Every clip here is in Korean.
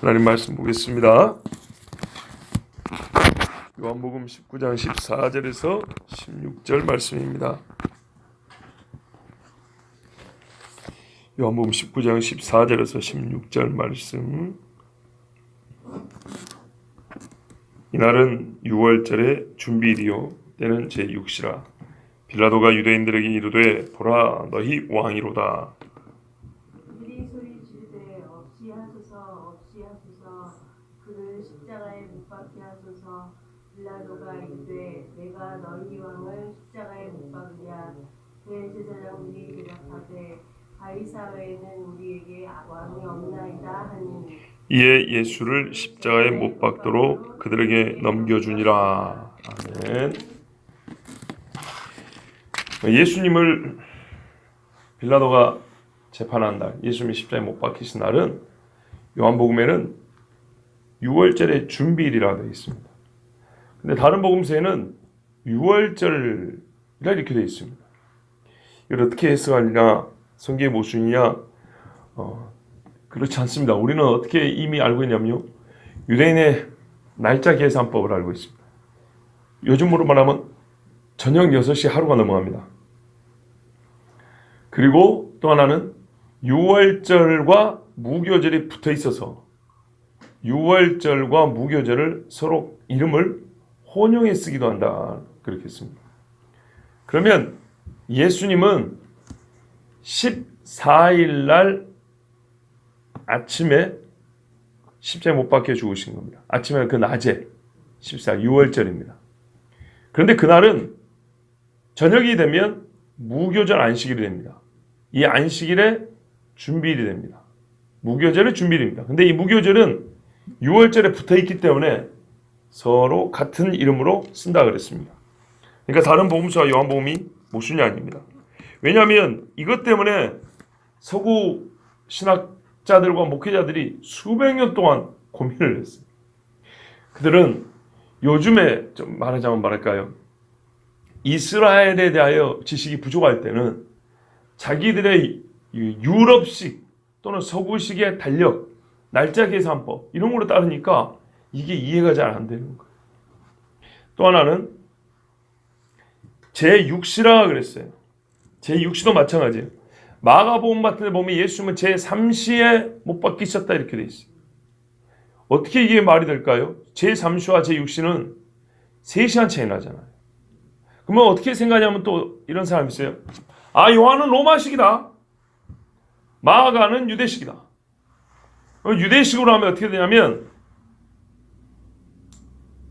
하나님 말씀 보겠습니다. 요한복음 19장 14절에서 16절 말씀입니다. 요한복음 19장 14절에서 16절 말씀. 이날은 유월절의 준비일이요 때는 제6시라. 빌라도가 유대인들에게 이르되 보라 너희 왕이로다. 그들이 소리 지르되 없이 하소서 그를 십자가에 못 박게 하소서. 빌라도가 이르되 내가 너희 왕을 십자가에 못 박으랴. 대제사장들이 대답하되 가이사 외에는 우리에게 왕이 없나이다 하니 이에 예수를 십자가에 못 박도록 그들에게 넘겨주니라. 아멘. 예수님을 빌라도가 재판한 날, 예수님이 십자가에 못 박히신 날은 요한복음에는 6월절의 준비일이라 되어 있습니다. 근데 다른 복음서에는 6월절이라 이렇게 되어 있습니다. 이걸 어떻게 해석하느냐, 성경의 모순이냐? 그렇지 않습니다. 우리는 어떻게 이미 알고 있냐면요, 유대인의 날짜 계산법을 알고 있습니다. 요즘으로 말하면 저녁 6시 하루가 넘어갑니다. 그리고 또 하나는 6월절과 무교절이 붙어 있어서 6월절과 무교절을 서로 이름을 혼용해 쓰기도 한다. 그렇게 했습니다. 그러면 예수님은 14일 날 아침에 십자가에 못 박혀 죽으신 겁니다. 아침에 그 낮에 14일 6월절입니다. 그런데 그날은 저녁이 되면 무교절 안식일이 됩니다. 이 안식일의 준비일이 됩니다. 무교절의 준비일입니다. 근데 이 무교절은 6월절에 붙어 있기 때문에 서로 같은 이름으로 쓴다 그랬습니다. 그러니까 다른 복음서와 요한복음이 모순이 아닙니다. 왜냐하면 이것 때문에 서구 신학자들과 목회자들이 수백 년 동안 고민을 했어요. 그들은 요즘에 좀 말하자면 말할까요? 이스라엘에 대하여 지식이 부족할 때는 자기들의 유럽식 또는 서구식의 달력, 날짜 계산법 이런 걸로 따르니까 이게 이해가 잘 안 되는 거예요. 또 하나는 제6시라 그랬어요. 제6시도 마찬가지예요. 마가복음 같은 데 보면 예수님은 제3시에 못 박히셨다 이렇게 돼 있어요. 어떻게 이게 말이 될까요? 제3시와 제6시는 3시간 차이 나잖아요. 그러면 어떻게 생각하냐면 또 이런 사람이 있어요. 요한은 로마식이다. 마가는 유대식이다. 유대식으로 하면 어떻게 되냐면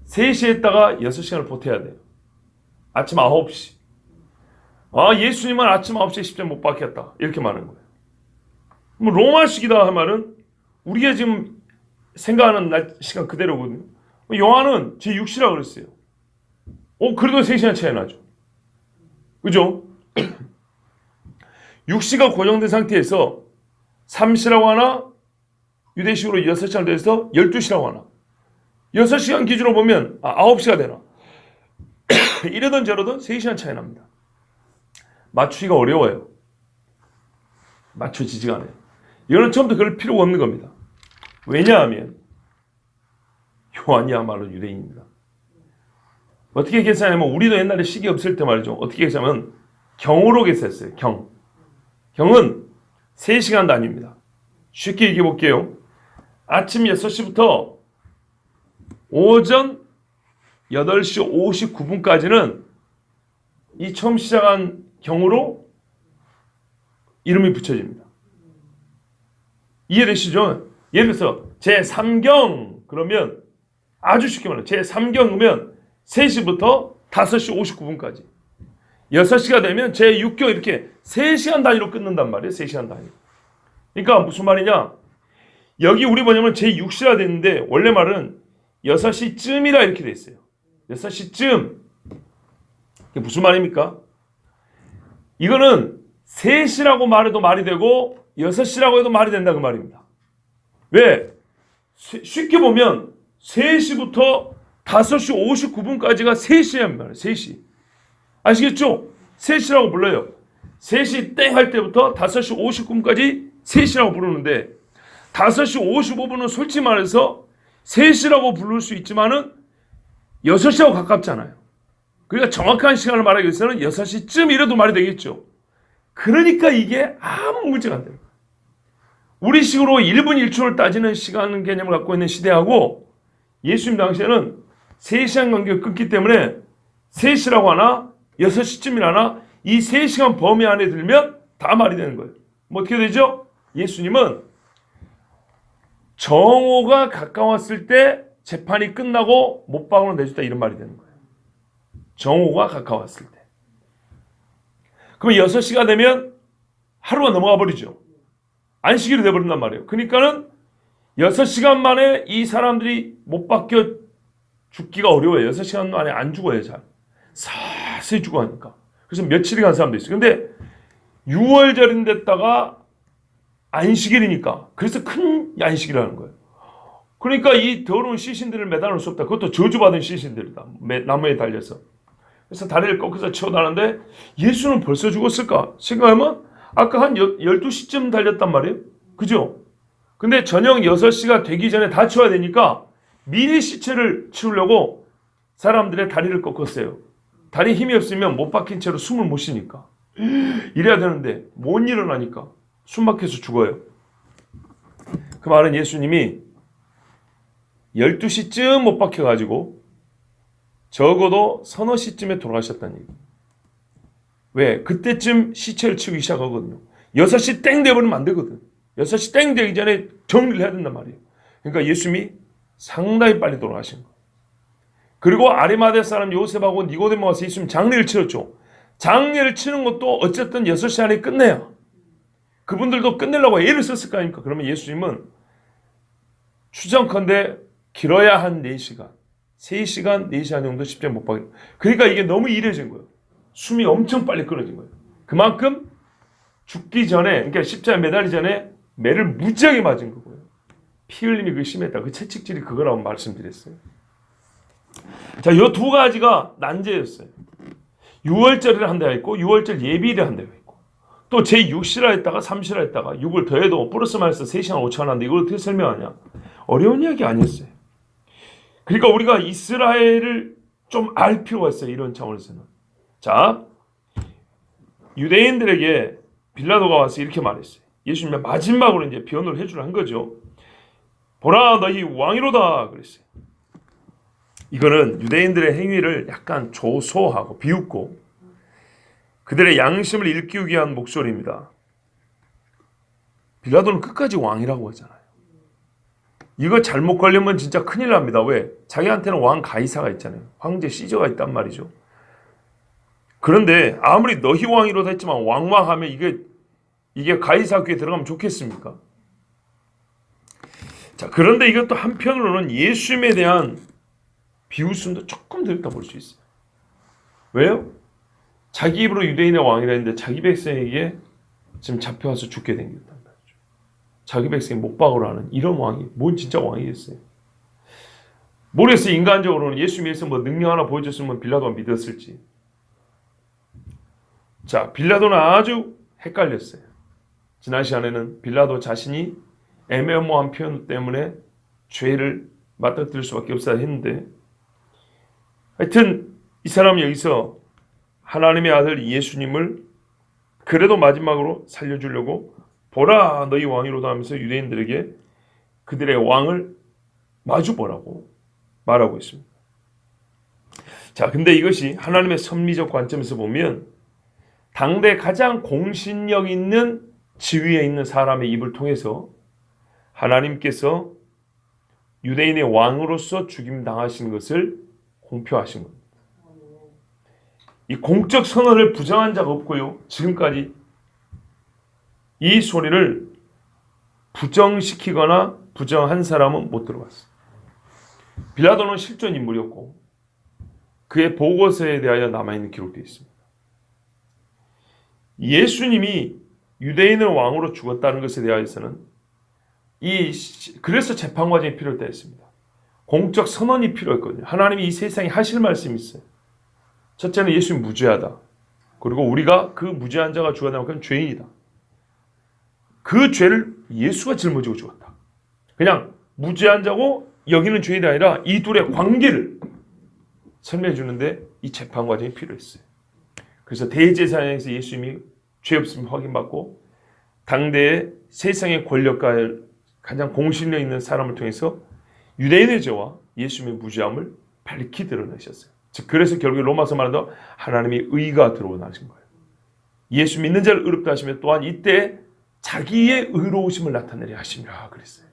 3시에 있다가 6시간을 보태야 돼요. 아침 9시. 예수님은 아침 9시에 십자가에 못 박혔다. 이렇게 말하는 거예요. 그럼 로마식이다 할 말은 우리가 지금 생각하는 시간 그대로거든요. 요한은 제6시라고 그랬어요. 그래도 3시간 차이 나죠. 그죠? 6시가 고정된 상태에서 3시라고 하나, 유대식으로 6시간 돼서 12시라고 하나. 6시간 기준으로 보면 9시가 되나. 이러든 저러든 3시간 차이 납니다. 맞추기가 어려워요. 맞춰지지가 않아요. 이거는 처음부터 그럴 필요가 없는 겁니다. 왜냐하면 요한이야말로 유대인입니다. 어떻게 계산하냐면 우리도 옛날에 시계 없을 때 말이죠. 어떻게 계산하면 경으로 계산했어요. 경은 3시간 단위입니다. 쉽게 얘기해 볼게요. 아침 6시부터 오전 8시 59분까지는 이 처음 시작한 경으로 이름이 붙여집니다. 이해되시죠? 예를 들어서 제3경 그러면 아주 쉽게 말해요. 제3경 그러면 3시부터 5시 59분까지 6시가 되면 제6경 이렇게 3시간 단위로 끊는단 말이에요. 3시간 단위. 그러니까 무슨 말이냐, 여기 우리 뭐냐면 제6시라 됐는데 원래 말은 6시쯤이라 이렇게 돼 있어요. 6시쯤. 이게 무슨 말입니까? 이거는 3시라고 말해도 말이 되고 6시라고 해도 말이 된다 그 말입니다. 왜? 쉽게 보면 3시부터 5시 59분까지가 3시란 말이에요. 3시. 아시겠죠? 3시라고 불러요. 3시 땡 할 때부터 5시 50분까지 3시라고 부르는데 5시 55분은 솔직히 말해서 3시라고 부를 수 있지만은 6시하고 가깝잖아요. 그러니까 정확한 시간을 말하기 위해서는 6시쯤 이래도 말이 되겠죠. 그러니까 이게 아무 문제가 안 돼요. 우리 식으로 1분 1초를 따지는 시간 개념을 갖고 있는 시대하고 예수님 당시에는 3시간 간격이 끊기 때문에 3시라고 하나 6시쯤이나 하나 이 3시간 범위 안에 들면 다 말이 되는 거예요. 뭐 어떻게 되죠? 예수님은 정오가 가까웠을 때 재판이 끝나고 못박으로 내줬다 이런 말이 되는 거예요. 정오가 가까웠을 때. 그럼 6시가 되면 하루가 넘어가 버리죠. 안식일이 돼버린단 말이에요. 그러니까는 6시간 만에 이 사람들이 못 박혀 죽기가 어려워요. 6시간 만에 안 죽어요. 잘. 사슬 죽어가니까. 그래서 며칠이 간 사람도 있어요. 근데 6월절인데다가 안식일이니까 그래서 큰 안식이라는 거예요. 그러니까 이 더러운 시신들을 매달을 수 없다. 그것도 저주받은 시신들이다. 나무에 달려서. 그래서 다리를 꺾어서 치워다는데 예수는 벌써 죽었을까? 생각하면 아까 한 12시쯤 달렸단 말이에요. 그죠? 근데 저녁 6시가 되기 전에 다 치워야 되니까 미리 시체를 치우려고 사람들의 다리를 꺾었어요. 다리 힘이 없으면 못 박힌 채로 숨을 못 쉬니까. 이래야 되는데 못 일어나니까 숨 막혀서 죽어요. 그 말은 예수님이 12시쯤 못 박혀가지고 적어도 서너 시쯤에 돌아가셨다는 얘기. 왜? 그때쯤 시체를 치우기 시작하거든요. 6시 땡 돼버리면 안 되거든. 6시 땡 되기 전에 정리를 해야 된단 말이에요. 그러니까 예수님이 상당히 빨리 돌아가신 거예요. 그리고 아리마대 사람 요셉하고 니고데모 와서 예수님 장례를 치렀죠. 장례를 치는 것도 어쨌든 6시 안에 끝내야. 그분들도 끝내려고 애를 썼을 거 아닙니까? 그러면 예수님은 추정컨대 길어야 한 4시간, 3시간, 4시간 정도 십자가에 못 박혀. 그러니까 이게 너무 이래진 거예요. 숨이 엄청 빨리 끊어진 거예요. 그만큼 죽기 전에, 그러니까 십자가에 매달리기 전에 매를 무지하게 맞은 거고요. 피 흘림이 그 심했다. 그 채찍질이 그거라고 말씀드렸어요. 자, 이 두 가지가 난제였어요. 6월절을 한 대가 있고 6월절 예비일을 한 대가 있고 또 제6시라 했다가 3시라 했다가 6을 더해도 플러스 마이너스 3시간 5천 하는데 이걸 어떻게 설명하냐. 어려운 이야기 아니었어요. 그러니까 우리가 이스라엘을 좀 알 필요가 있어요. 이런 차원에서는. 자, 유대인들에게 빌라도가 와서 이렇게 말했어요. 예수님의 마지막으로 이제 변호를 해주려 한 거죠. 보라 너희 왕이로다 그랬어요. 이거는 유대인들의 행위를 약간 조소하고 비웃고 그들의 양심을 일깨우기 위한 목소리입니다. 빌라도는 끝까지 왕이라고 하잖아요. 이거 잘못 걸리면 진짜 큰일 납니다. 왜? 자기한테는 왕 가이사가 있잖아요. 황제 시저가 있단 말이죠. 그런데 아무리 너희 왕이로다 했지만 왕왕하면 이게 가이사 귀에 들어가면 좋겠습니까? 자, 그런데 이것도 한편으로는 예수님에 대한 비웃음도 조금 더 있다 볼 수 있어요. 왜요? 자기 입으로 유대인의 왕이라 했는데 자기 백성에게 지금 잡혀와서 죽게 된 거단 말이죠. 자기 백성이 못 박으러 하는 이런 왕이 뭔 진짜 왕이겠어요? 모르겠어요. 인간적으로는 예수님에서 뭐 능력 하나 보여줬으면 빌라도가 믿었을지. 자, 빌라도는 아주 헷갈렸어요. 지난 시간에는 빌라도 자신이 애매모호한 표현 때문에 죄를 맞닥뜨릴 수밖에 없다 했는데 하여튼 이 사람은 여기서 하나님의 아들 예수님을 그래도 마지막으로 살려주려고 보라 너희 왕이로다 하면서 유대인들에게 그들의 왕을 마주보라고 말하고 있습니다. 자, 근데 이것이 하나님의 섭리적 관점에서 보면 당대 가장 공신력 있는 지위에 있는 사람의 입을 통해서 하나님께서 유대인의 왕으로서 죽임당하신 것을 공표하신 겁니다. 이 공적 선언을 부정한 자가 없고요. 지금까지 이 소리를 부정시키거나 부정한 사람은 못 들어봤어요. 빌라도는 실존 인물이었고 그의 보고서에 대하여 남아있는 기록되어 있습니다. 예수님이 유대인을 왕으로 죽었다는 것에 대하여서는 그래서 재판 과정이 필요했다 했습니다. 공적 선언이 필요했거든요. 하나님이 이 세상에 하실 말씀이 있어요. 첫째는 예수님 무죄하다. 그리고 우리가 그 무죄한 자가 죽었다면 그건 죄인이다. 그 죄를 예수가 짊어지고 죽었다. 그냥 무죄한 자고 여기는 죄인이 아니라 이 둘의 관계를 설명해 주는데 이 재판 과정이 필요했어요. 그래서 대제사장에서 예수님이 죄 없음을 확인받고 당대의 세상의 권력과 가장 공신력 있는 사람을 통해서 유대인의 죄와 예수님의 무죄함을 밝히 드러내셨어요. 즉 그래서 결국 로마서 말하던 하나님의 의가 드러나신 거예요. 예수 믿는 자를 의롭다 하시며 또한 이때 자기의 의로우심을 나타내려 하시니라 그랬어요.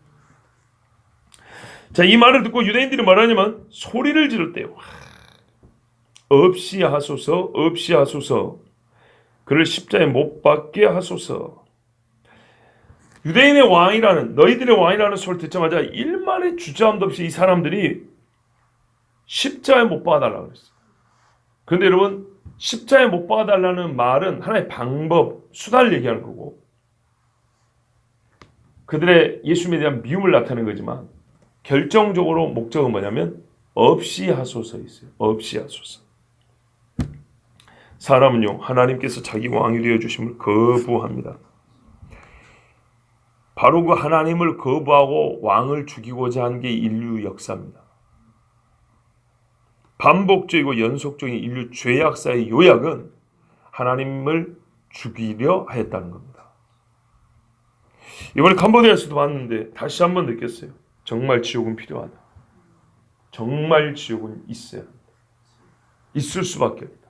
자, 이 말을 듣고 유대인들이 말하냐면 소리를 지를 때요. 없이 하소서, 없이 하소서. 그를 십자에 못 박게 하소서. 유대인의 왕이라는, 너희들의 왕이라는 소리를 듣자마자 일말의 주저함도 없이 이 사람들이 십자에 못 박아달라고 그랬어요. 그런데 여러분, 십자에 못 박아달라는 말은 하나의 방법, 수단을 얘기하는 거고 그들의 예수님에 대한 미움을 나타내는 거지만 결정적으로 목적은 뭐냐면 없이 하소서 있어요. 없이 하소서. 사람은요, 하나님께서 자기 왕이 되어주심을 거부합니다. 바로 그 하나님을 거부하고 왕을 죽이고자 한 게 인류 역사입니다. 반복적이고 연속적인 인류 죄악사의 요약은 하나님을 죽이려 하였다는 겁니다. 이번에 캄보디아에서도 봤는데 다시 한번 느꼈어요. 정말 지옥은 필요하다. 정말 지옥은 있어야 한다. 있을 수밖에 없다.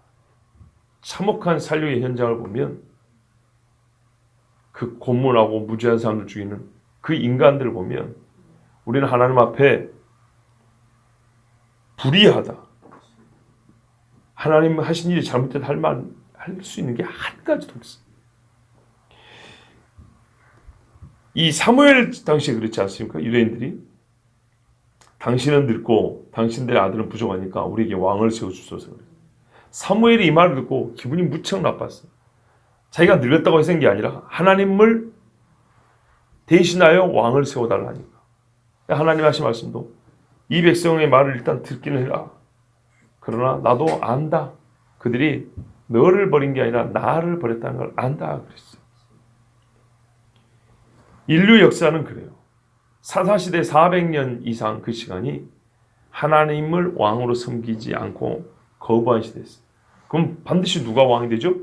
참혹한 살육의 현장을 보면 그 고문하고 무죄한 사람들 죽이는 그 인간들을 보면 우리는 하나님 앞에 불의하다. 하나님 하신 일이 잘못된 할 수 있는 게 한 가지도 없어요. 이 사무엘 당시에 그렇지 않습니까? 유대인들이 당신은 늙고 당신들의 아들은 부족하니까 우리에게 왕을 세워주소서. 사무엘이 이 말을 듣고 기분이 무척 나빴어요. 자기가 늙었다고 해서 한 게 아니라 하나님을 대신하여 왕을 세워달라니까. 하나님 하신 말씀도 이 백성의 말을 일단 듣기는 해라. 그러나 나도 안다. 그들이 너를 버린 게 아니라 나를 버렸다는 걸 안다 그랬어요. 인류 역사는 그래요. 사사시대 400년 이상 그 시간이 하나님을 왕으로 섬기지 않고 거부한 시대였어요. 그럼 반드시 누가 왕이 되죠?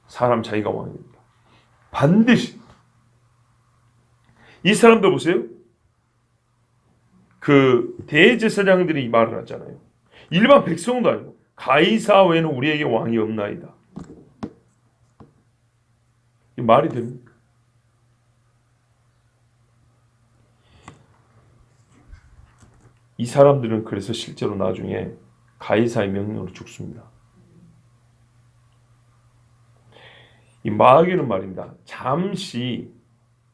사람 자기가 왕이 됩니다. 반드시. 이 사람들 보세요. 그 대제사장들이 이 말을 하잖아요. 일반 백성도 아니고 가이사 외에는 우리에게 왕이 없나이다. 이 말이 됩니까? 이 사람들은 그래서 실제로 나중에 가이사의 명령으로 죽습니다. 이 마귀는 말입니다. 잠시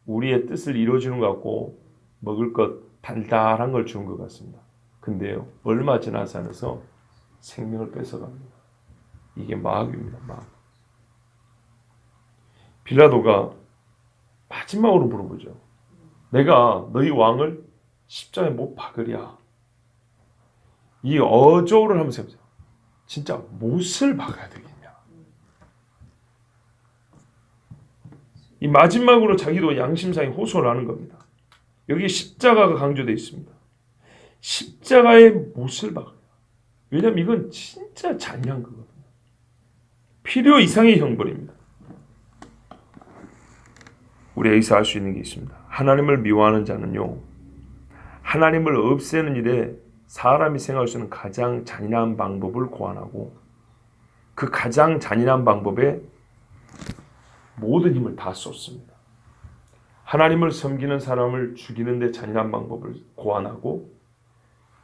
우리의 뜻을 이루어주는 것 같고 먹을 것 달달한 걸 주는 것 같습니다. 근데요, 얼마 지나지 않아서 생명을 뺏어갑니다. 이게 마귀입니다. 마귀. 빌라도가 마지막으로 물어보죠. 내가 너희 왕을 십자가에 못 박으랴. 이 어조를 하면서 해보세요. 진짜 못을 박아야 되겠냐. 이 마지막으로 자기도 양심상의 호소를 하는 겁니다. 여기 십자가가 강조되어 있습니다. 십자가에 못을 박아요. 왜냐하면 이건 진짜 잔인한 거거든요. 필요 이상의 형벌입니다. 우리 여기서 알 수 있는 게 있습니다. 하나님을 미워하는 자는요, 하나님을 없애는 일에 사람이 생각할 수 있는 가장 잔인한 방법을 고안하고 그 가장 잔인한 방법에 모든 힘을 다 쏟습니다. 하나님을 섬기는 사람을 죽이는 데 잔인한 방법을 고안하고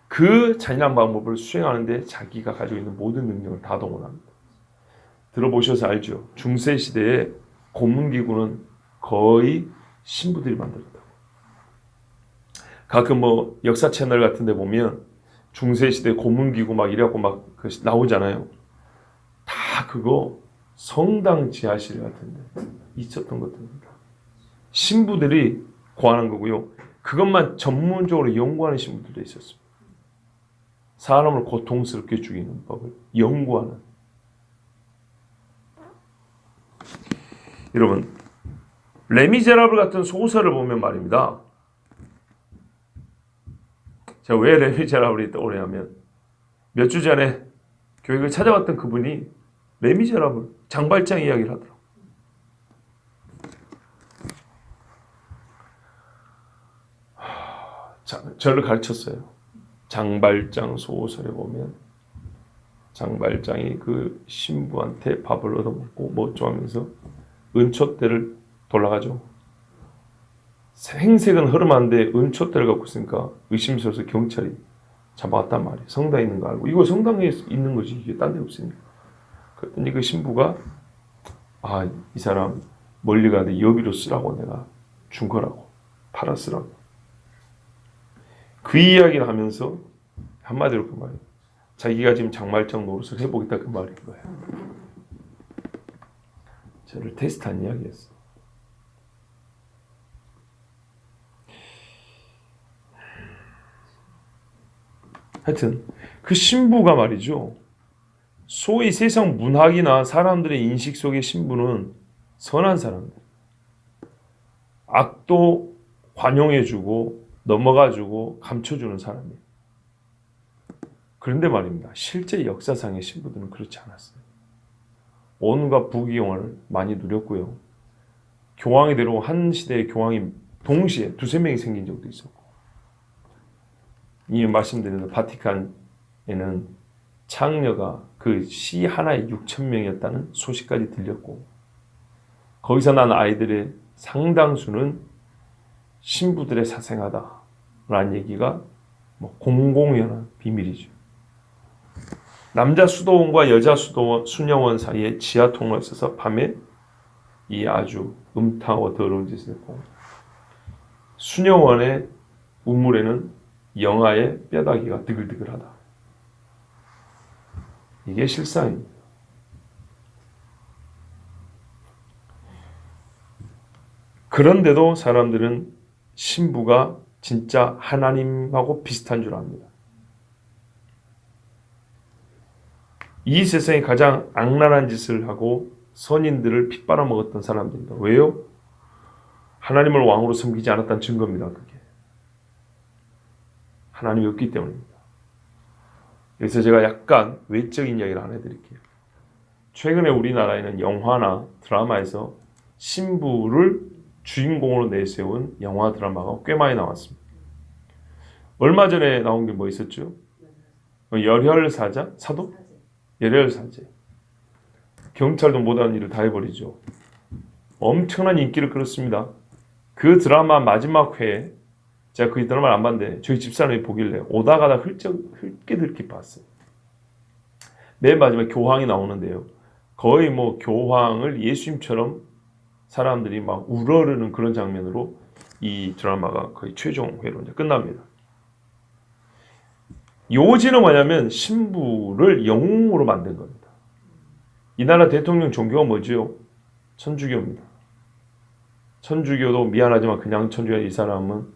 그 잔인한 방법을 수행하는 데 자기가 가지고 있는 모든 능력을 다 동원합니다. 들어보셔서 알죠? 중세시대에 고문기구는 거의 신부들이 만들었다고. 가끔 뭐 역사 채널 같은 데 보면 중세시대 고문기구 막 이래갖고 막 나오잖아요. 다 그거 성당 지하실 같은 데 있었던 것들입니다. 신부들이 고안한 거고요. 그것만 전문적으로 연구하는 신부들도 있었습니다. 사람을 고통스럽게 죽이는 법을 연구하는. 여러분, 레미제라블 같은 소설을 보면 말입니다. 제가 왜 레미제라블이 떠오르냐면 몇 주 전에 교육을 찾아왔던 그분이 레미제라블 장발장 이야기를 하더라고요. 저를 가르쳤어요. 장발장 소설에 보면 장발장이 그 신부한테 밥을 얻어먹고 뭐 어쩌면서 은촛대를 돌아가죠. 행색은 흐름한데 은촛대를 갖고 있으니까 의심스러워서 경찰이 잡아갔단 말이에요. 성당에 있는 거 알고. 이거 성당에 있는 거지. 이게 딴 데 없으니까. 그랬더니 그 신부가 이 사람 멀리 가는데 여비로 쓰라고 내가 준 거라고. 팔아 쓰라고. 그 이야기를 하면서 한마디로 그 말이에요. 자기가 지금 장발장 노릇을 해보겠다 그 말인 거예요. 저를 테스트한 이야기였어요. 하여튼 그 신부가 말이죠. 소위 세상 문학이나 사람들의 인식 속의 신부는 선한 사람들. 악도 관용해주고 넘어가주고 감춰주는 사람이에요. 그런데 말입니다. 실제 역사상의 신부들은 그렇지 않았어요. 온갖 부귀영화를 많이 누렸고요. 교황이 되고 한 시대의 교황이 동시에 두세 명이 생긴 적도 있었고, 이 말씀드리는 바티칸에는 창녀가 그 시 하나에 6,000명이었다는 소식까지 들렸고, 거기서 난 아이들의 상당수는 신부들의 사생아다라는 얘기가 공공연한 비밀이죠. 남자 수도원과 여자 수녀원 사이에 지하 통로에 있어서 밤에 이 아주 음탕하고 더러운 짓을 했고, 수녀원의 우물에는 영아의 뼈다귀가 드글드글하다. 이게 실상입니다. 그런데도 사람들은 신부가 진짜 하나님하고 비슷한 줄 압니다. 이 세상에 가장 악랄한 짓을 하고 선인들을 핏바라 먹었던 사람들입니다. 왜요? 하나님을 왕으로 섬기지 않았다는 증거입니다. 그게 하나님이 없기 때문입니다. 그래서 제가 약간 외적인 이야기를 하나 해드릴게요. 최근에 우리나라에는 영화나 드라마에서 신부를 주인공으로 내세운 영화 드라마가 꽤 많이 나왔습니다. 얼마 전에 나온 게 뭐 있었죠? 열혈사자? 사도? 열혈사제. 경찰도 못하는 일을 다 해버리죠. 엄청난 인기를 끌었습니다. 그 드라마 마지막 회에 제가 그 드라마를 안 봤는데 저희 집사람이 보길래 오다가다 흘낏 봤어요. 맨 마지막에 교황이 나오는데요. 거의 교황을 예수님처럼 사람들이 막 우러르는 그런 장면으로 이 드라마가 거의 최종 회로 이제 끝납니다. 요지는 뭐냐면 신부를 영웅으로 만든 겁니다. 이 나라 대통령 종교가 뭐죠? 천주교입니다. 천주교도 미안하지만 그냥 천주교 이 사람은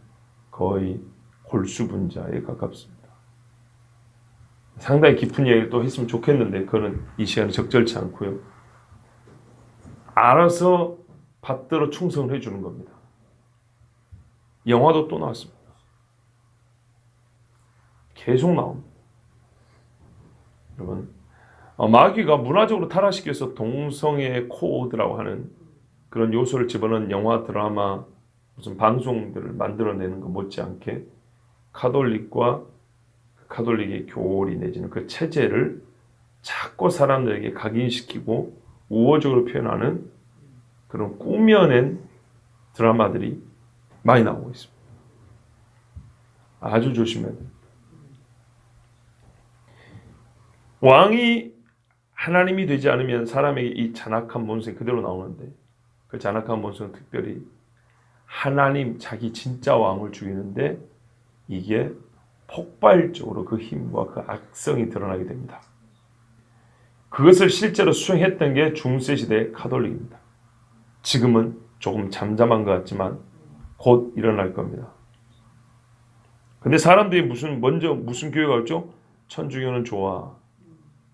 거의 골수분자에 가깝습니다. 상당히 깊은 얘기를 또 했으면 좋겠는데 그거는 이 시간에 적절치 않고요. 알아서 받들어 충성을 해주는 겁니다. 영화도 또 나왔습니다. 계속 나옵니다. 여러분, 마귀가 문화적으로 타락시켜서 동성애 코드라고 하는 그런 요소를 집어넣은 영화, 드라마, 무슨 방송들을 만들어내는 것 못지않게 카톨릭과 카톨릭의 교리 내지는 그 체제를 자꾸 사람들에게 각인시키고 우호적으로 표현하는 그런 꾸며낸 드라마들이 많이 나오고 있습니다. 아주 조심해야 됩니다. 왕이 하나님이 되지 않으면 사람에게 이 잔악한 본성이 그대로 나오는데 그 잔악한 본성은 특별히 하나님 자기 진짜 왕을 죽이는데 이게 폭발적으로 그 힘과 그 악성이 드러나게 됩니다. 그것을 실제로 수행했던 게 중세시대의 카톨릭입니다. 지금은 조금 잠잠한 것 같지만 곧 일어날 겁니다. 근데 사람들이 무슨 교회가 있죠? 천주교는 좋아.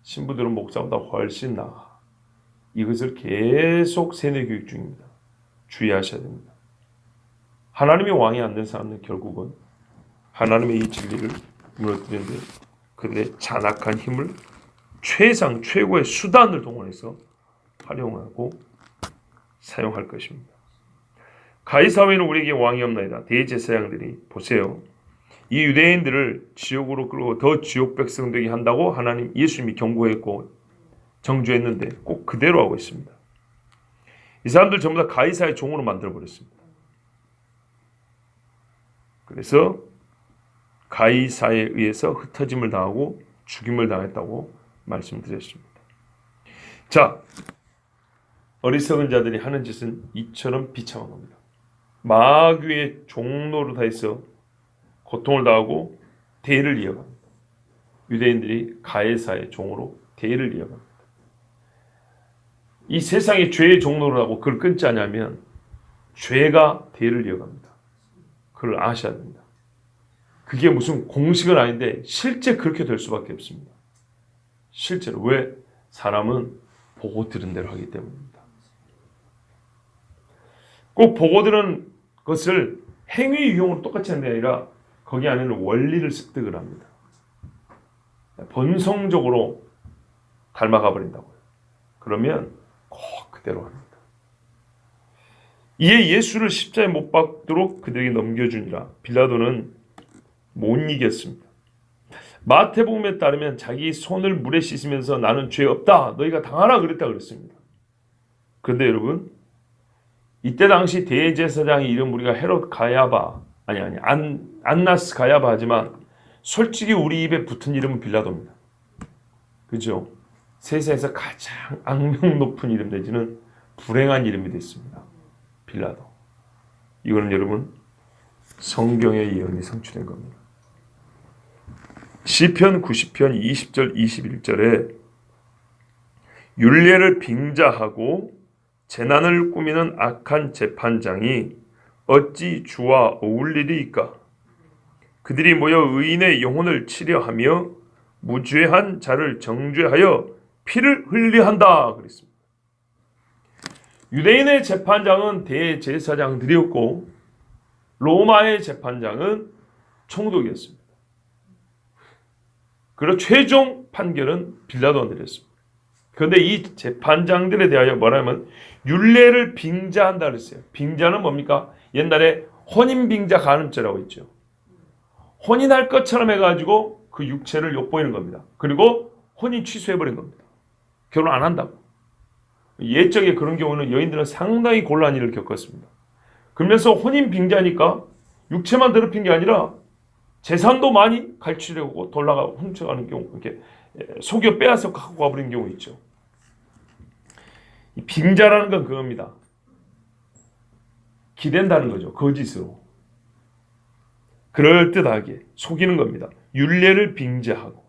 신부들은 목사보다 훨씬 나아. 이것을 계속 세뇌 교육 중입니다. 주의하셔야 됩니다. 하나님이 왕이 안 된 사람은 결국은 하나님의 이 진리를 무너뜨리는데 그들의 잔악한 힘을 최고의 수단을 동원해서 활용하고 사용할 것입니다. 가히 사회는 우리에게 왕이 없나이다. 대제사장들이 보세요. 이 유대인들을 지옥으로 끌고 더 지옥 백성 되게 한다고 하나님 예수님이 경고했고 정죄했는데 꼭 그대로 하고 있습니다. 이 사람들 전부 다 가이사의 종으로 만들어버렸습니다. 그래서 가이사에 의해서 흩어짐을 당하고 죽임을 당했다고 말씀드렸습니다. 자, 어리석은 자들이 하는 짓은 이처럼 비참한 겁니다. 마귀의 종로로 다해서 고통을 당하고 대를 이어갑니다. 유대인들이 가이사의 종으로 대를 이어갑니다. 이 세상의 죄의 종로를 하고 그걸 끊지 않으면 죄가 대를 이어갑니다. 그걸 아셔야 됩니다. 그게 무슨 공식은 아닌데 실제 그렇게 될 수밖에 없습니다. 실제로. 왜? 사람은 보고 들은 대로 하기 때문입니다. 꼭 보고 들은 것을 행위 유형으로 똑같이 하는 게 아니라 거기 안에는 원리를 습득을 합니다. 본성적으로 닮아가 버린다고요. 그러면 꼭 그대로 합니다. 이에 예수를 십자가에 못 박도록 그들에게 넘겨주니라. 빌라도는 못 이겼습니다. 마태복음에 따르면 자기 손을 물에 씻으면서 나는 죄 없다. 너희가 당하라 그랬다 그랬습니다. 그런데 여러분, 이때 당시 대제사장의 이름 우리가 헤롯 가야바 안나스 가야바 하지만 솔직히 우리 입에 붙은 이름은 빌라도입니다. 그죠? 세상에서 가장 악명 높은 이름 내지는 불행한 이름이 됐습니다. 빌라도. 이거는 여러분 성경의 예언이 성취된 겁니다. 시편 90편 20절 21절에 율례를 빙자하고 재난을 꾸미는 악한 재판장이 어찌 주와 어울리리이까? 그들이 모여 의인의 영혼을 치려하며 무죄한 자를 정죄하여 피를 흘리한다 그랬습니다. 유대인의 재판장은 대제사장들이었고 로마의 재판장은 총독이었습니다. 그리고 최종 판결은 빌라도가 내렸습니다. 그런데 이 재판장들에 대하여 뭐라면 율례를 빙자한다 그랬어요. 빙자는 뭡니까? 옛날에 혼인빙자 간음죄라고 있죠. 혼인할 것처럼 해가지고 그 육체를 엿보이는 겁니다. 그리고 혼인 취소해버린 겁니다. 결혼 안 한다고. 옛적에 그런 경우는 여인들은 상당히 곤란한 일을 겪었습니다. 그러면서 혼인빙자니까 육체만 더럽힌 게 아니라 재산도 많이 갈취되고 돌아가 훔쳐가는 경우, 이렇게 속여 빼앗아 갖고 가버린 경우 있죠. 이 빙자라는 건 그겁니다. 기댄다는 거죠. 거짓으로. 그럴듯하게 속이는 겁니다. 율례를 빙자하고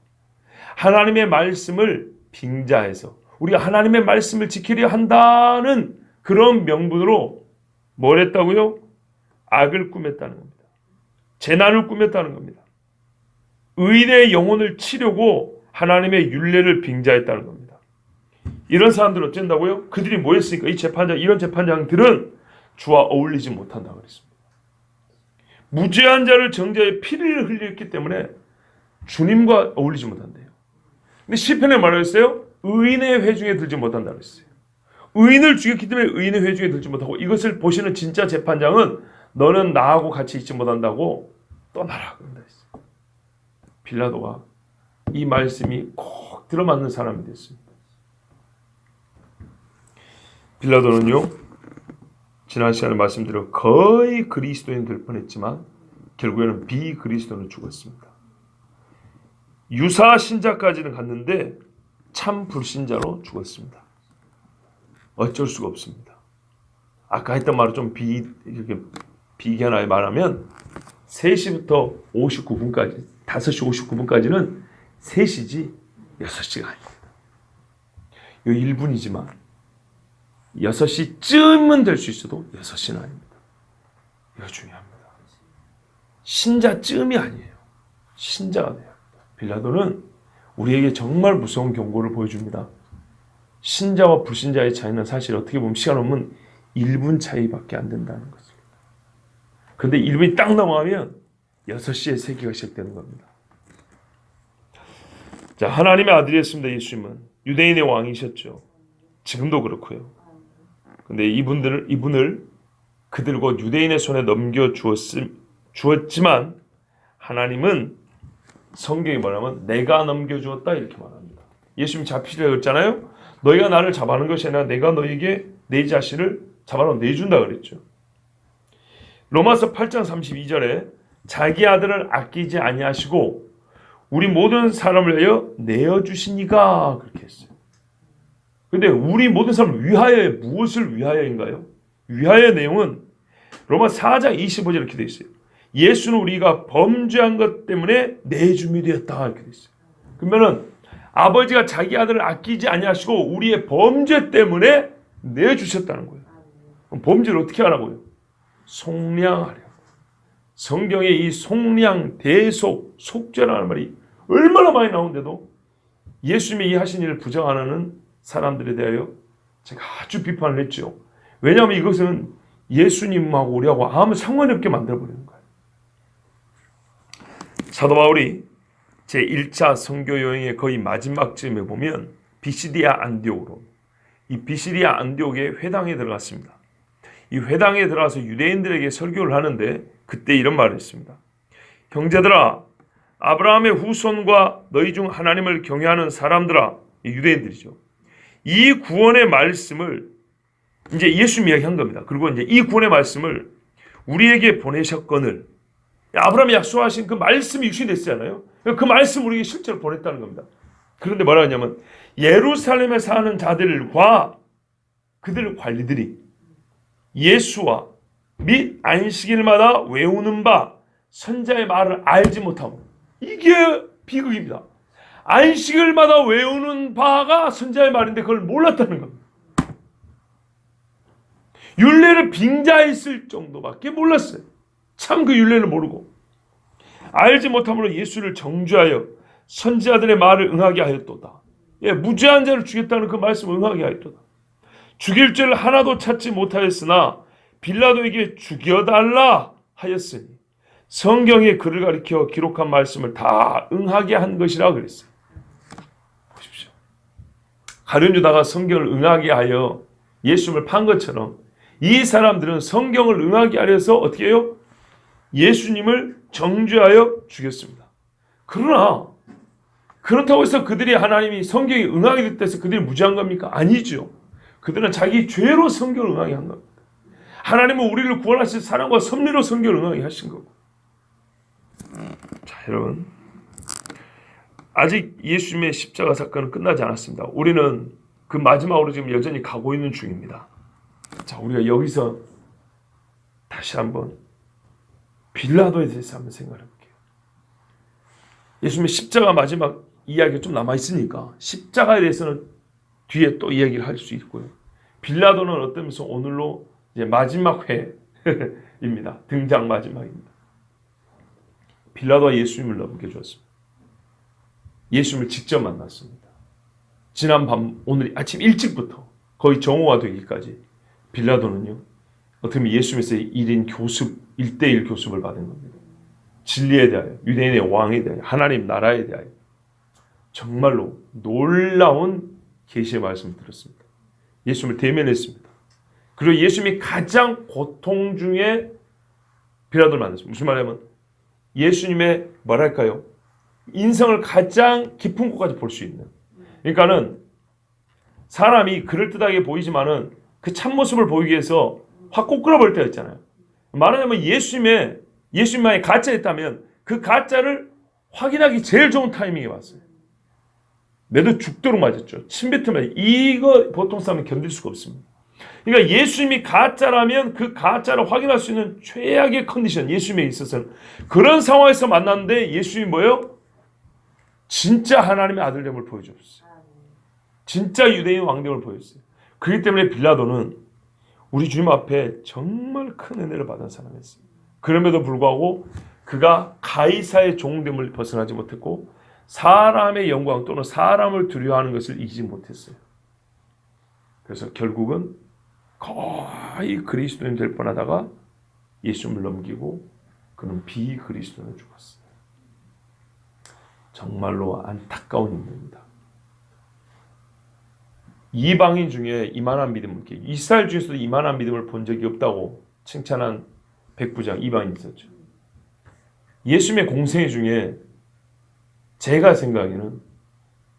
하나님의 말씀을 빙자해서 우리가 하나님의 말씀을 지키려 한다는 그런 명분으로 뭘 했다고요? 악을 꾸몄다는 겁니다. 재난을 꾸몄다는 겁니다. 의인의 영혼을 치려고 하나님의 율례를 빙자했다는 겁니다. 이런 사람들은 어쩐다고요? 그들이 뭐였으니까 이런 재판장들은 주와 어울리지 못한다고 그랬습니다. 무죄한 자를 정죄해 피를 흘렸기 때문에 주님과 어울리지 못한대요. 근데 시편에 말했어요. 의인의 회중에 들지 못한다고 했어요. 의인을 죽였기 때문에 의인의 회중에 들지 못하고 이것을 보시는 진짜 재판장은 너는 나하고 같이 있지 못한다고 떠나라 그런다 했어요. 빌라도가 이 말씀이 꼭 들어맞는 사람이 됐습니다. 빌라도는요, 지난 시간에 말씀드려 거의 그리스도인 될 뻔했지만 결국에는 비그리스도로 죽었습니다. 유사 신자까지는 갔는데 참 불신자로 죽었습니다. 어쩔 수가 없습니다. 아까 했던 말을 좀 비견하게 말하면 3시부터 59분까지 5시 59분까지는 3시지 6시가 아닙니다. 이 1분이지만 6시쯤은 될 수 있어도 6시는 아닙니다. 이거 중요합니다. 신자쯤이 아니에요. 신자가 돼요. 빌라도는 우리에게 정말 무서운 경고를 보여줍니다. 신자와 불신자의 차이는 사실 어떻게 보면 시간 오면 1분 차이밖에 안 된다는 거죠. 근데 1분이 딱 넘어가면 6시에 세기가 시작되는 겁니다. 자, 하나님의 아들이었습니다. 예수님은 유대인의 왕이셨죠. 지금도 그렇고요. 근데 이분을 그들과 유대인의 손에 넘겨 주었지만 하나님은 성경이 뭐냐면 내가 넘겨주었다 이렇게 말합니다. 예수님이 잡히려고 그랬잖아요. 너희가 나를 잡아는 것이 아니라 내가 너희에게 내 자신을 잡아서 내준다 그랬죠. 로마서 8장 32절에 자기 아들을 아끼지 아니하시고 우리 모든 사람을 위하여 내어주시니가 그렇게 했어요. 근데 우리 모든 사람을 위하여 무엇을 위하여인가요? 위하여의 내용은 로마 4장 25절 이렇게 되어 있어요. 예수는 우리가 범죄한 것 때문에 내줌이 되었다 이렇게 되어 있어요. 그러면은 아버지가 자기 아들을 아끼지 아니하시고 우리의 범죄 때문에 내주셨다는 거예요. 그럼 범죄를 어떻게 하라고요? 속량하려. 성경에 이 속량, 대속, 속죄라는 말이 얼마나 많이 나오는데도 예수님이 이 하신 일을 부정하는 사람들에 대하여 제가 아주 비판을 했죠. 왜냐하면 이것은 예수님하고 우리하고 아무 상관이 없게 만들어버리는 거예요. 사도 바울이 제1차 선교 여행의 거의 마지막 쯤에 보면 비시디아 안디옥으로 이 비시디아 안디옥의 회당에 들어갔습니다. 이 회당에 들어가서 유대인들에게 설교를 하는데 그때 이런 말을 했습니다. 형제들아, 아브라함의 후손과 너희 중 하나님을 경외하는 사람들아, 유대인들이죠. 이 구원의 말씀을 이제 예수님 이야기한 겁니다. 그리고 이제 이 구원의 말씀을 우리에게 보내셨거늘 아브라함이 약속하신 그 말씀이 육신이 됐잖아요. 그 말씀 우리에게 실제로 보냈다는 겁니다. 그런데 뭐라 하냐면 예루살렘에 사는 자들과 그들 관리들이 예수와 및 안식일마다 외우는 바 선자의 말을 알지 못하고 이게 비극입니다. 안식일마다 외우는 바가 선자의 말인데 그걸 몰랐다는 겁니다. 율례를 빙자했을 정도밖에 몰랐어요. 참 그 율례를 모르고 알지 못함으로 예수를 정죄하여 선지자들의 말을 응하게 하였도다. 무죄한 자를 죽였다는 그 말씀을 응하게 하였도다. 죽일 죄를 하나도 찾지 못하였으나 빌라도에게 죽여달라 하였으니 성경에 그를 가리켜 기록한 말씀을 다 응하게 한 것이라 그랬어요. 보십시오. 가룟 유다가 성경을 응하게 하여 예수님을 판 것처럼 이 사람들은 성경을 응하게 하려서 어떻게 해요? 예수님을 정죄하여 죽였습니다. 그러나 그렇다고 해서 그들이 하나님이 성경에 응하게 됐다 해서 그들이 무죄한 겁니까? 아니죠. 그들은 자기 죄로 성경을 응하게 한 겁니다. 하나님은 우리를 구원하실 사랑과 섭리로 성경을 응하게 하신 거고. 자, 여러분, 아직 예수님의 십자가 사건은 끝나지 않았습니다. 우리는 그 마지막으로 지금 여전히 가고 있는 중입니다. 자, 우리가 여기서 다시 한번 빌라도에 대해서 한번 생각해 볼게요. 예수님의 십자가 마지막 이야기가 좀 남아있으니까 십자가에 대해서는 뒤에 또 이야기를 할 수 있고요. 빌라도는 어떤 면에서 오늘로 이제 마지막 회입니다. 등장 마지막입니다. 빌라도가 예수님을 넘겨주었습니다. 예수님을 직접 만났습니다. 지난 밤, 오늘 아침 일찍부터 거의 정오가 되기까지 빌라도는요, 어떻게 보면 예수님에서 1대1 교습을 받은 겁니다. 진리에 대하여, 유대인의 왕에 대하여, 하나님 나라에 대하여 정말로 놀라운 계시의 말씀을 들었습니다. 예수님을 대면했습니다. 그리고 예수님이 가장 고통 중에 빌라도를 만났습니다. 무슨 말이냐면 예수님의 뭐랄까요? 인성을 가장 깊은 곳까지 볼 수 있는. 그러니까는 사람이 그럴듯하게 보이지만은 그 참모습을 보이기 위해서 확 꼬꾸라볼 때가 있잖아요. 말하자면 예수님만이 가짜였다면 그 가짜를 확인하기 제일 좋은 타이밍에 왔어요. 매도 죽도록 맞았죠. 침뱉으면 이거 보통 사람은 견딜 수가 없습니다. 그러니까 예수님이 가짜라면 그 가짜를 확인할 수 있는 최악의 컨디션, 예수님에 있어서는 그런 상황에서 만났는데 예수님이 뭐예요? 진짜 하나님의 아들됨을 보여줬어요. 진짜 유대인 왕됨을 보여줬어요. 그렇기 때문에 빌라도는 우리 주님 앞에 정말 큰 은혜를 받은 사람이었습니다. 그럼에도 불구하고 그가 가이사의 종됨을 벗어나지 못했고 사람의 영광 또는 사람을 두려워하는 것을 이기지 못했어요. 그래서 결국은 거의 그리스도인 될 뻔하다가 예수님을 넘기고 그는 비그리스도인으로 죽었어요. 정말로 안타까운 인물입니다. 이방인 중에 이만한 믿음을, 이스라엘 중에서도 이만한 믿음을 본 적이 없다고 칭찬한 백부장 이방인이 있었죠. 예수님의 공생애 중에 제가 생각에는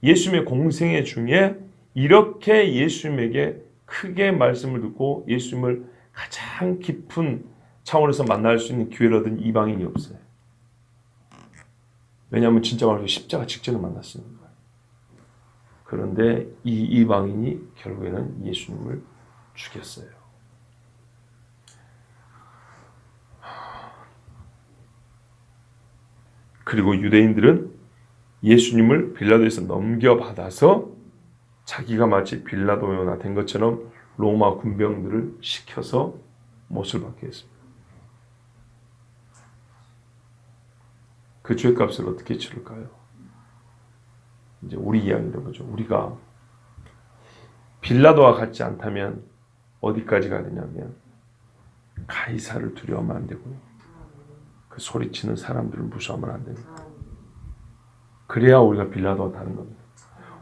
예수님의 공생애 중에 이렇게 예수님에게 크게 말씀을 듣고 예수님을 가장 깊은 차원에서 만날 수 있는 기회를 얻은 이방인이 없어요. 왜냐하면 진짜 말로 십자가 직전에 만났으니까. 그런데 이 이방인이 결국에는 예수님을 죽였어요. 그리고 유대인들은 예수님을 빌라도에서 넘겨받아서 자기가 마치 빌라도나 된 것처럼 로마 군병들을 시켜서 못을 받게 했습니다. 그 죄값을 어떻게 치를까요? 이제 우리 이야기를 보죠. 우리가 빌라도와 같지 않다면 어디까지 가야 되냐면 가이사를 두려워하면 안 되고요. 그 소리치는 사람들을 무서워하면 안 됩니다. 그래야 우리가 빌라도와 다른 겁니다.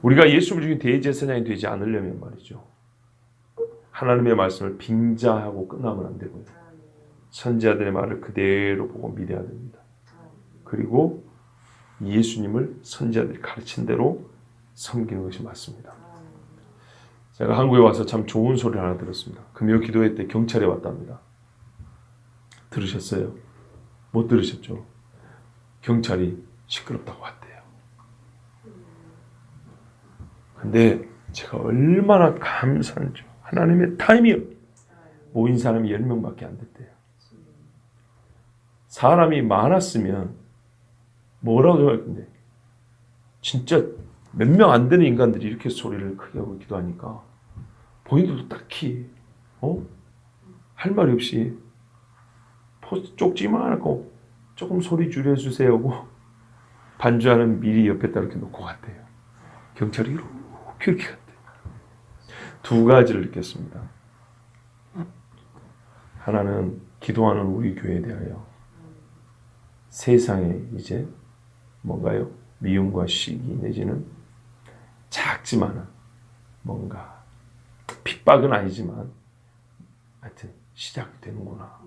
우리가 예수를 죽인 대제사장이 되지 않으려면 말이죠. 하나님의 말씀을 빙자하고 끝나면 안 되고요. 선지자들의 말을 그대로 보고 믿어야 됩니다. 그리고 예수님을 선지자들이 가르친 대로 섬기는 것이 맞습니다. 제가 한국에 와서 참 좋은 소리 하나 들었습니다. 금요 기도회 때 경찰이 왔답니다. 들으셨어요? 못 들으셨죠? 경찰이 시끄럽다고 왔대요. 근데 제가 얼마나 감사한지, 하나님의 타이밍, 모인 사람이 10명밖에 안 됐대요. 사람이 많았으면 뭐라고 할 건데 진짜 몇 명 안 되는 인간들이 이렇게 소리를 크게 하고 기도하니까 본인들도 딱히 할 말이 없이 쪽지만 하고 조금 소리 줄여주세요 하고 반주하는 미리 옆에다 이렇게 놓고 갔대요. 경찰이 이렇게 갔대요. 두 가지를 느꼈습니다. 하나는 기도하는 우리 교회에 대하여 세상에 이제 뭔가요? 미움과 시기 내지는 작지만은 뭔가 핍박은 아니지만 하여튼 시작이 되는구나.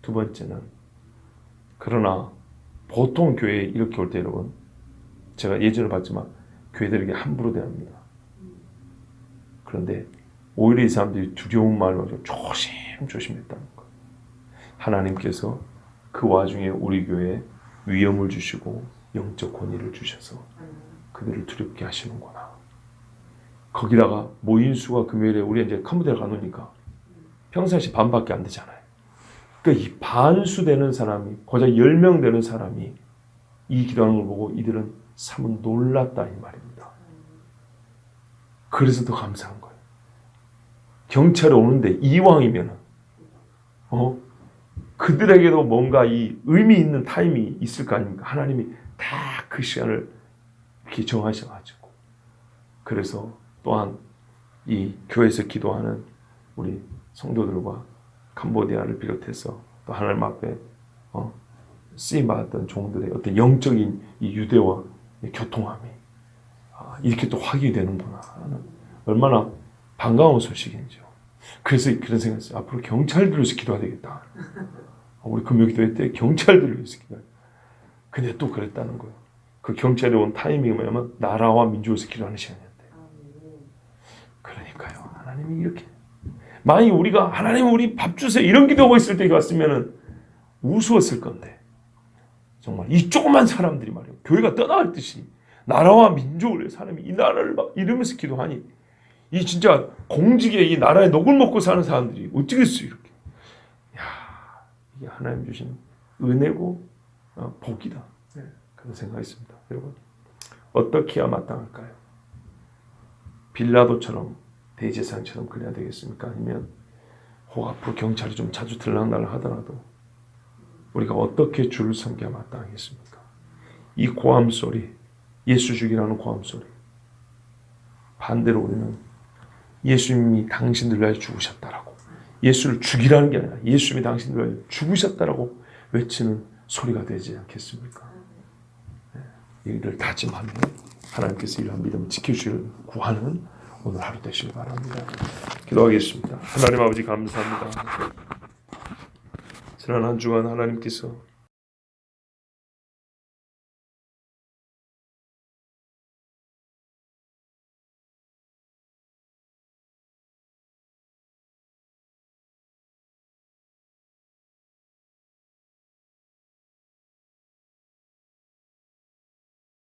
두 번째는 그러나 보통 교회에 이렇게 올 때 여러분 제가 예전에 봤지만 교회들에게 함부로 대합니다. 그런데 오히려 이 사람들이 두려운 마음으로 조심했다는 거예요. 하나님께서 그 와중에 우리 교회에 위엄을 주시고 영적 권위를 주셔서 그들을 두렵게 하시는구나. 거기다가 모인 수가 금요일에 우리 이제 컴퓨터를 가놓으니까 평상시 반밖에 안 되잖아요. 그러니까 이 반수 되는 사람이 고작 10명 되는 사람이 이 기도하는 걸 보고 이들은 참 놀랐다 이 말입니다. 그래서 더 감사한 거예요. 경찰이 오는데 이왕이면 그들에게도 뭔가 이 의미 있는 타임이 있을 거 아닙니까? 하나님이 다 그 시간을 이렇게 정하셔가지고 그래서 또한 이 교회에서 기도하는 우리 성도들과 캄보디아를 비롯해서 또 하나님 앞에 쓰임받았던 종들의 어떤 영적인 이 유대와 이 교통함이 이렇게 또 확인이 되는구나 하는 얼마나 반가운 소식인지요. 그래서 그런 생각했어요. 앞으로 경찰들을 위해서 기도해야 되겠다. 우리 금요기도회 때 경찰들을 위해서 기도해야 돼. 근데 또 그랬다는 거예요. 그 경찰이 온 타이밍이 뭐냐면 나라와 민족을 위해서 기도하는 시간이었대요. 그러니까요. 하나님이 이렇게 만약 우리가 하나님 우리 밥 주세요 이런 기도하고 있을 때 왔으면은 우스웠을 건데 정말 이 조그만 사람들이 말이에요. 교회가 떠나갈 듯이 나라와 민족을 위해 사람이 이 나라를 막 이러면서 기도하니 이 진짜 공직에 이 나라에 녹을 먹고 사는 사람들이 어쩌겠어요 이렇게. 야 이게 하나님 주신 은혜고 복이다. 네, 그런 생각했습니다. 여러분 어떻게 해야 마땅할까요? 빌라도처럼 대제사장처럼 그래야 되겠습니까? 아니면 혹 앞으로 경찰이 좀 자주 들락날락 하더라도 우리가 어떻게 주를 섬겨야 마땅하겠습니까? 이 고함 소리, 예수 죽이라는 고함 소리. 반대로 우리는 예수님이 당신들을 위하여 죽으셨다라고, 예수를 죽이라는 게 아니라 예수님이 당신들을 위하여 죽으셨다라고 외치는 소리가 되지 않겠습니까? 이를 다짐하면 하나님께서 이러한 믿음을 지켜주시를 구하는 오늘 하루 되시길 바랍니다. 기도하겠습니다. 하나님 아버지 감사합니다. 지난 한 주간 하나님께서